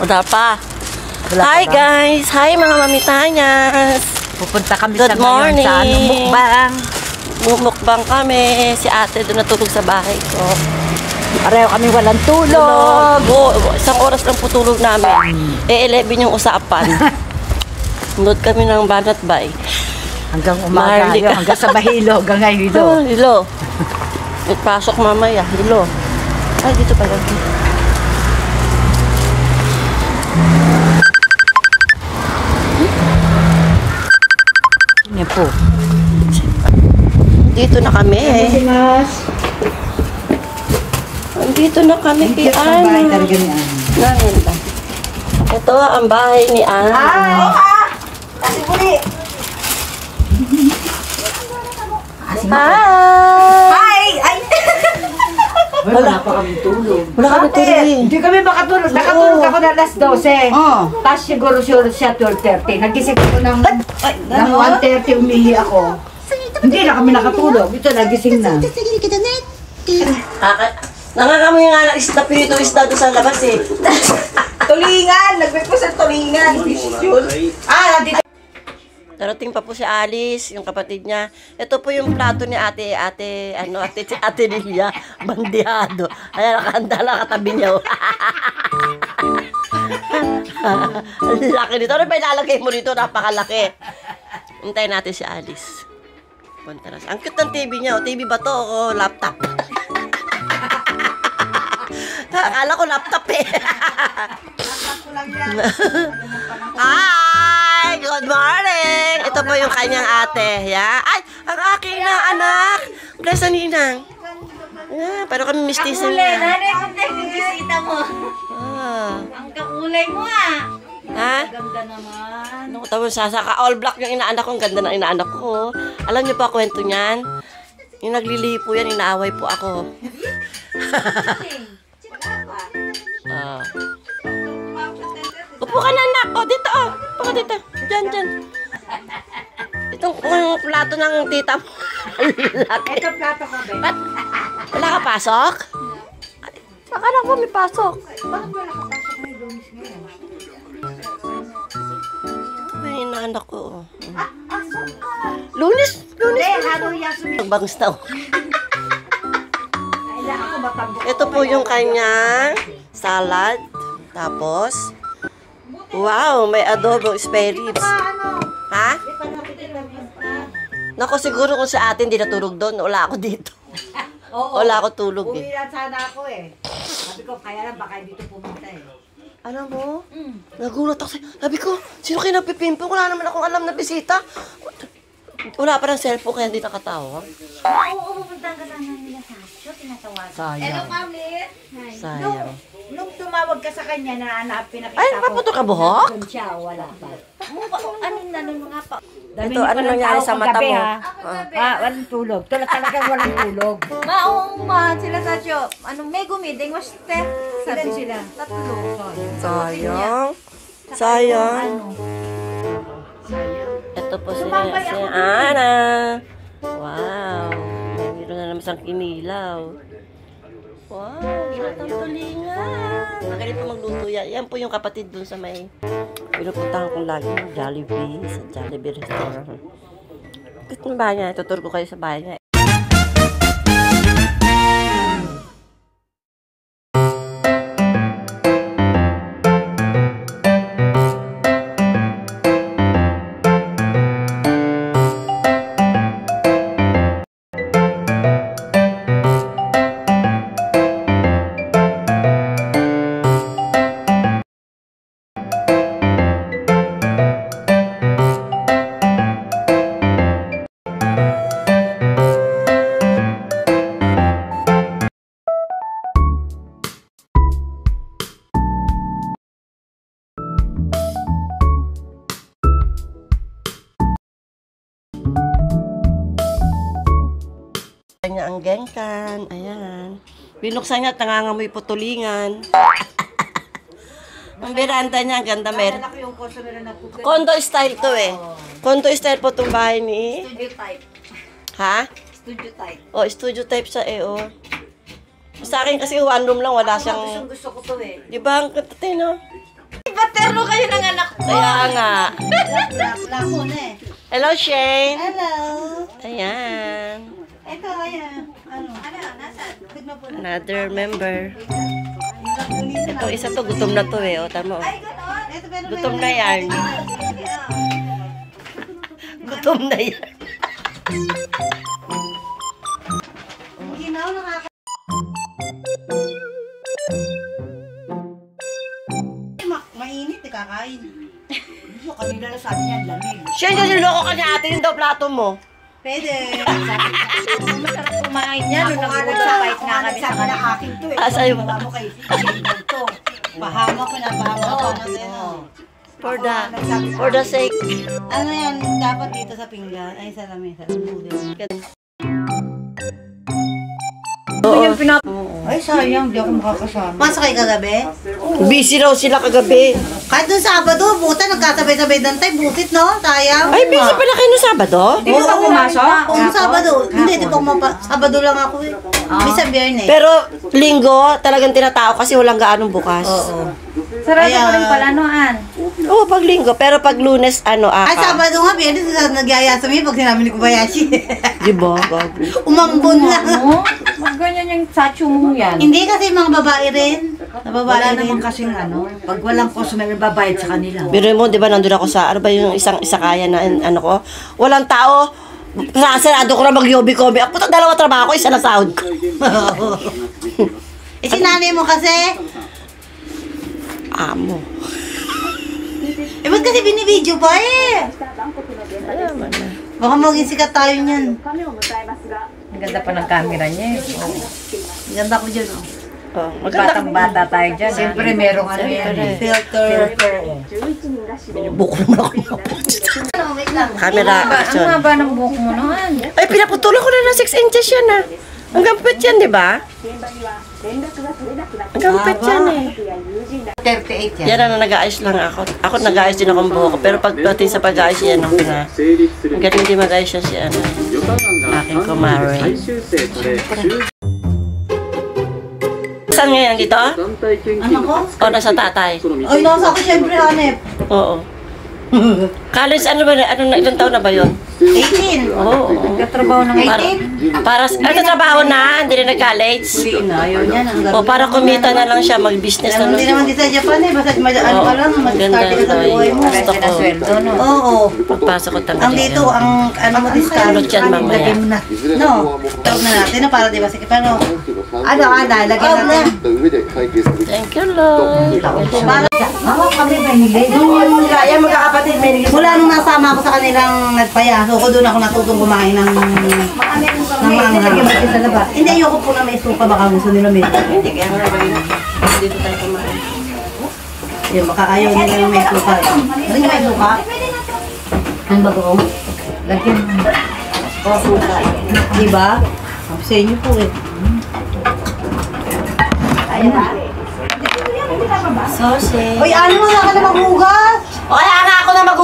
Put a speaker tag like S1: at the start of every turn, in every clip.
S1: Wala pa.
S2: Wala
S1: Hi
S2: pa ba?
S1: guys! Hi mga mamitanyas!
S2: Pupunta kami
S1: Good
S2: sa ngayon sa mukbang.
S1: Mumukbang kami. Si ate doon natulog sa bahay ko.
S2: Pareho kami walang tulog.
S1: Isang oras lang po tulog namin. 11 yung usapan. Nod kami ng Banat Bay.
S2: Hanggang umaga yun, hanggang sa Bahilo, hanggang ngayon Hilo.
S1: Hilo. Ipasok mamaya. Hilo. Ay, dito pala.
S2: Yan po.
S1: Dito na kami eh. Dito na kami kay Ana. Nangita. Ito ang bahay ni Ana.
S2: Kasi muli.
S1: Hi!
S2: Ay! Wala pa kami tulog.
S1: Wala kami tulog eh.
S2: Hindi kami makatulog. Nakatulog ako na alas 12. Tapos siguro siya 12:30. Nagising ako ng 1:30 umihi ako. Hindi na kami nakatulog. Ito nagising na.
S1: Nangangamoy nga na isda, pinito isda doon sa labas eh.
S3: Tulingan! Nagpipos ang tulingan!
S2: Nandito.
S1: Darating pa po si Alice, yung kapatid niya. Ito po yung plato ni ate Lilia, bandihado. Ayan, nakahanda lang katabi niya. Ang laki nito. Ano ba ilalagay mo dito? Napakalaki. Hintayin natin si Alice. Punta na. Ang cute ng TV niya. TV ba to o laptop? Akala ko laptop eh. Hi! Good morning! Ito po yung kanyang ate. Yeah? Ay! Ang aking na anak! Bless na ninang. Yeah, pero kami mistisin
S3: Kakulay,
S1: na.
S3: nanay kung nagbibisita mo. Ang kakulay mo
S1: Ha?
S3: Ganda naman.
S1: Ano ko tawag sasaka? All black yung inaanak ko. Ang ganda ng inaanak ko. Alam niyo pa kwento niyan? Yung naglilihi po yan, inaaway po ako. Upo ka na anak. O, dito o. Upo ka dito. Diyan. Itong plato ng tita mo.
S2: Ito plato ko, Ben.
S1: Ba't? Wala ka pasok? Akala ko may pasok.
S2: Bakit wala ka pasok na yung Lunis ngayon?
S1: May inaanak ko. Lunes.
S2: Hindi, halo yaso.
S1: Bangs na ako.
S2: Kailangan ako matambok.
S1: Ito po yung kanyang salad. Tapos, wow, may adobo spare ribs. Ha? Nako, siguro kung sa atin hindi natulog doon, wala ako dito.
S2: Oo.
S1: Wala ako tulog eh.
S2: Umilan sana ako eh. Sabi ko, kaya lang baka dito pumunta eh.
S1: Alam mo, nagulat ako sa'yo. Sabi ko, sino kayo nagpipimpong? Wala naman akong alam na bisita. Wala pa ng cellphone kaya hindi nakatawag.
S3: Oo, pupuntahan ka sana nila sa show, tinatawagan.
S1: Sayang. Sayang.
S2: Nung tumawag ka sa kanya na pinakita
S1: Ay,
S2: ko.
S1: paputo ka buhok?
S2: Doon siya, wala pa.
S3: Ano na nun mga pa?
S1: Ito, ano nangyari sa mata mo?
S2: Walang tulog. Talagang walang tulog.
S3: Mauma sila sa show. May gumiding was
S2: Ilan sila?
S3: Tatlo.
S1: Sayang. Sayang. Ito po si Ana. Wow. Mayroon na naman siyang kinilaw. Wow, hirap ang tulingan. Magaling po magluto yan. Yan po yung kapatid dun sa may pinupuntahan kong lagi ng Jollibee, sa Jollibee restaurant. Bakit yung bahay niya? Tuturo ko kayo sa bahay niya. Niya ang gengkan. Ayan. Binuksan niya at nangangamoy po tulingan. Ang veranda niya, ang ganda meron. Condo style to eh. Condo style po itong bahay ni...
S3: Studio type.
S1: Ha?
S3: Studio type.
S1: Oh, studio type siya eh, oh. Sa akin kasi one room lang, wala siyang...
S2: Gusto ko to eh.
S1: Di ba ang katay, no? Kaya nga.
S3: Lako na eh.
S1: Hello, Shane.
S3: Hello.
S1: Ayan.
S3: Ito, ayan. Ano? Nasaan? Tignan po na.
S1: Another member. Ito, isa to. Gutom na to eh. O, tama.
S3: Ay, gano'n. Ito, pero
S1: Gutom na yan. Gutom na yan.
S3: Ginaw, nakaka... Mainit, kakain.
S2: So, kanina na sabi niya, lamig.
S1: Shane, niloko ka niya ate. Yung daw plato mo.
S3: Pwede.
S2: Masarap kumain niya. Nung nag-uusapay nga kami sa kanila. Akin to eh.
S1: Ah, sa'yo ba?
S2: Wala mo kay Shane to.
S3: Pahama ko na, pahama ko natin.
S1: For the sake.
S3: Ano yan, dapat dito sa pinggan. Ay, sa lamesa.
S1: Oo.
S2: Ay, sayang. Di ako makakasama.
S3: Pasok kayo kagabi?
S1: Busy raw sila kagabi.
S3: Kahit dun Sabado, buta, nagkasabay-sabay dantay, butit, no? Sayang.
S1: Ay, busy pala kayo no Sabado?
S2: Di ba pumasok?
S3: Oo, Sabado. Hindi, di pa Sabado lang ako eh. Bisa Biyernes.
S1: Pero linggo, talagang tinatao kasi walang gaanong bukas.
S3: Oo.
S2: Sarado
S3: Ayan.
S2: ko rin pala noan.
S1: Oo, pag linggo. Pero pag Lunes,
S3: Ay, Sabado nga, Biyernes, nagyaya sa mga pag sinabi ni Kobayashi.
S1: Di ba? Gago.
S3: Umambon lang.
S2: Ano? Mag ganyan yung sacho mo yan.
S3: Hindi kasi mga babae rin. Na babae
S2: Wala
S3: rin.
S2: naman kasing ano, pag walang customer, babayad sa kanila.
S1: Biro mo, di ba, nandun ako sa, ano ba yung isa kaya na, ano ko? Walang tao. Sarado ko na mag-yobi-kobi. Ako, puto, dalawa trabaho ko, isa na sahod ko.
S3: Eh, si nanay mo kasi,
S1: Amo.
S3: eh, ba't kasi binibidyo pa eh? Baka maging sikat tayo niyan.
S2: Ang ganda pa ng camera niya eh.
S3: Ganda ko dyan, oh.
S1: Oh, maganda.
S2: Batang-bata tayo dyan. Siyempre, merong ano yan.
S1: Siyempre.
S3: Filter.
S1: Buko naman ako. Camera
S2: Ang
S1: action.
S2: haba ng buhok mo noon.
S1: Ay, pinaputulan ko na ng 6 inches yan ah. Ang gampit yan, di ba? Ang gampit yan eh.
S2: 38 yan.
S1: Yan ang nag-aayos lang ako. Ako nag-aayos din ako ng buhok ko. Pero pagdating sa pag-aayos yan, ang ang galing din mag-aayos siya si ano. Aking kumare. Saan ngayon dito?
S3: Ano ko?
S1: O nasa tatay?
S3: Ay, nasa ako siyempre, hanep.
S1: Oo. College, ano ba? Ilang taon na ba yun?
S3: 18.
S1: Oo.
S2: Nagkatrabaho ng
S1: Para trabaho na, hindi na nag-college.
S3: Ayaw niya, ang
S1: O para kumita na lang siya, mag-business na
S3: Hindi
S1: lang.
S3: naman di sa Japan eh, basta ano ka lang, mag-start ka sa buhay mo.
S1: Gusto ko.
S2: sweldo, no?
S3: Oo.
S1: Pagpasok ko
S3: Ang
S1: tangali
S3: dito,
S1: yan.
S3: ang ano mo discount.
S1: Kulot yan mamaya.
S3: Lagay mo na. No, tawag na natin na para di ba sige pa no.
S2: Ano, lagyan natin.
S1: Thank you, Lord.
S2: Ako kami mahilig.
S1: Yan, magkakapatid, may
S3: Mula nung nasama ako sa kanilang nagpayaso ko, doon ako natutong kumain ng manghang.
S2: sa labas.
S3: Hindi, ayoko po na may suka, baka gusto nila may
S1: Hindi, kaya nga ba yun? Dito tayo kumain.
S3: Yung baka ayaw nila yung may suka. Hindi nga may suka.
S2: Ang bago. Lagyan mo.
S3: Diba? Sa inyo po eh.
S1: Sausage.
S3: Uy, ano mo na ka na maghugas?
S1: O kaya nga ako na mag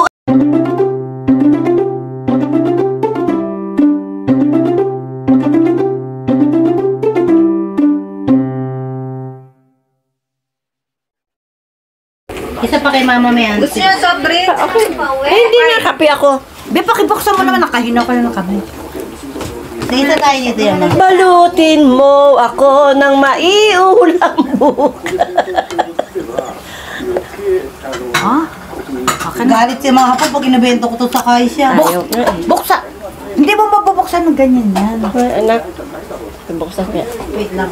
S3: Isa pa kay Mama Mayan.
S2: Gusto niya sobre?
S1: hindi na, kape ako.
S2: Be, pakibuksan mo naman. Nakahina ko na ng kami.
S3: Isa tayo dito yan.
S1: Balutin mo ako ng maiulam bukas.
S2: Ha?
S3: Galit si mga hapon pag inabento ko to sa kaisya.
S1: Ayaw nga eh.
S2: Buksa! Hindi mo mabubuksan ng ganyan yan.
S1: Ay, anak. Buksan ko yan.
S3: Wait lang.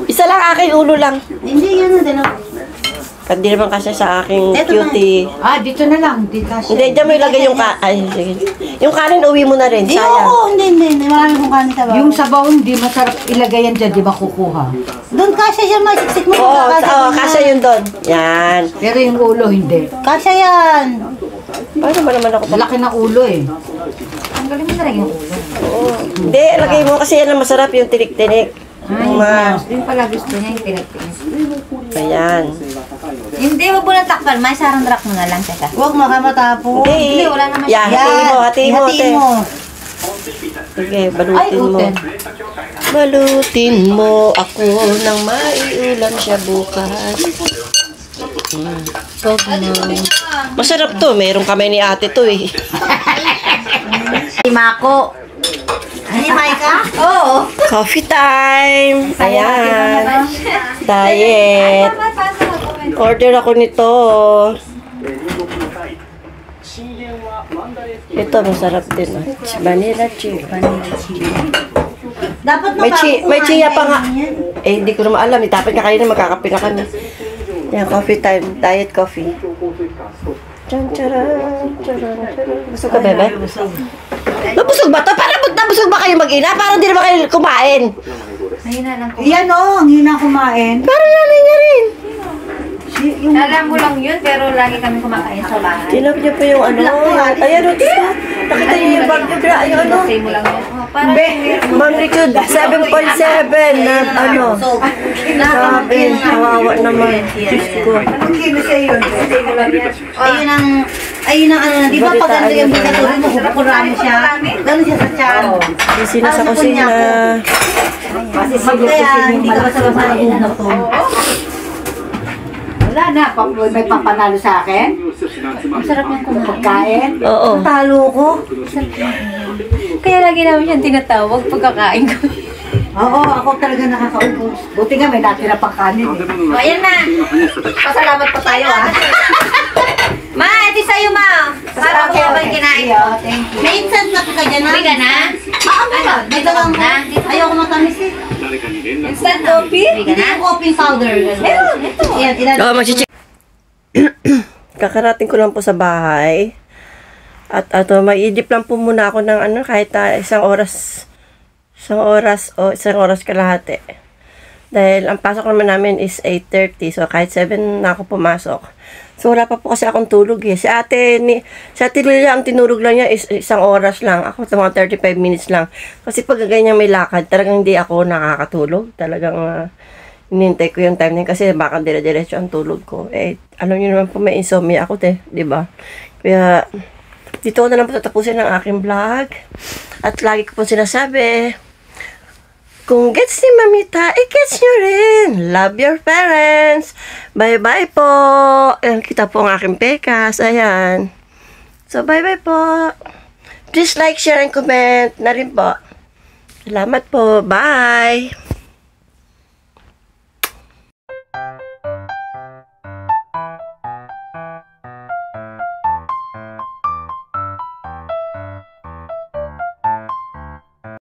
S1: Isa lang aking ulo lang.
S3: Hindi yan na din.
S1: Hindi naman kasi sa aking
S3: Eto na.
S1: cutie.
S2: Ah, dito na lang. Dito kasi.
S1: Hindi, dyan mo ilagay yung ay, sige. Yung kanin, uwi mo na rin.
S3: Hindi,
S1: Sayang.
S3: oo, hindi. Marami kong kanin sa bawang.
S2: Yung sabaw hindi masarap ilagay yan dyan, di ba kukuha?
S3: Doon kasya siya, masiksik mo.
S1: Oo, kasya yun doon. Yan.
S2: Pero yung ulo hindi.
S3: Kasya yan.
S1: Paano ba naman ako?
S2: Malaki na ulo eh. Ang galing mo na rin yung ulo.
S1: Oo. Hindi, lagay mo kasi yan ang masarap yung tinik-tinik. Yung
S2: Yung pala gusto niya yung pinagpinis.
S1: Ayan.
S3: Hindi mo po natakpan, may sarang drak mo na lang siya. Huwag makamatapon.
S1: Hindi,
S3: wala naman
S1: yan, hatiin mo, te.
S3: mo.
S1: Sige, balutin mo.
S2: uten.
S1: Balutin mo ako nang maiulam siya bukas. Masarap to. Meron kami ni ate to eh.
S3: Si Mako. Ani Maika? Oo.
S1: Coffee time! Ayan. Diet. Order ako nito. Ito, masarap din. Vanilla chip.
S3: Dapat
S1: May chia pa nga. Eh, hindi ko naman alam. Dapat na kayo na magkakape na kami. Yan, coffee time. Diet coffee. Tchan, tcharan, tcharan, tcharan. Busog ka, bebe? Nabusog ba to? Parang nabusog ba kayo mag-ina? Parang di naman kayo kumain.
S2: Yan o, ang hina kumain.
S1: Parang nanay niya rin.
S3: Alam mo lang yun, pero lagi kami kumakain sa bahay.
S1: Tinap niya pa yung ano. Ayan o, dito. Nakita niyo yung bag niya. Yung ano.
S3: Say mo lang yun. Parang
S1: Magnitude 7.7 na ano. Sabi, kawawa naman. Diyos ko.
S2: Anong kilo sa yun?
S3: ayun ang ano na, di ba pag ano yung bigatuloy mo, kukurami siya. Gano'n siya sa tiyan.
S1: Busy na sa kusina.
S2: Kasi
S3: Kaya, hindi ka basta-basta na to.
S2: Wala na, may papanalo sa akin.
S3: Ang sarap yung kumain.
S2: Pagkain.
S1: Oo.
S2: Talo ko.
S3: Kaya lagi namin siyang tinatawag pagkakain ko.
S2: Oo, ako talaga nakakaubos. Buti nga may natira pang kanin eh.
S3: O, ayan na. Pasalamat pa tayo, ah. Ma, ito sa'yo, ma. Para ko naman kinain ko.
S2: Thank you.
S3: May instant na ka dyan, ha? May ka na? Ano? May gawang na? Ayaw ko matamis eh. Instant coffee? May ka na? Coffee powder. Meron, ito. Ayan,
S1: Oh, mag-check. Kakarating ko lang po sa bahay. At ato, mag-idip lang po muna ako ng ano, kahit isang oras o isang oras kalahati. Dahil ang pasok naman namin is 8:30. So, kahit 7 na ako pumasok. So, wala pa po kasi akong tulog eh. Si ate Lilia, ang tinurog lang niya is isang oras lang. Ako, mga 35 minutes lang. Kasi pag ganyan may lakad, talagang hindi ako nakakatulog. Talagang hinintay ko yung time na yun kasi baka dire-diretso ang tulog ko. Eh, alam niyo naman po may insomnia ako, di ba? Kaya, dito ko na lang po tatapusin ang aking vlog. At lagi ko po sinasabi, kung gets ni Mamita, gets nyo rin. Love your parents. Bye-bye po. Ayan, kita po ang aking pekas. Ayan. So, bye-bye po. Please like, share, and comment na rin po. Salamat po. Bye.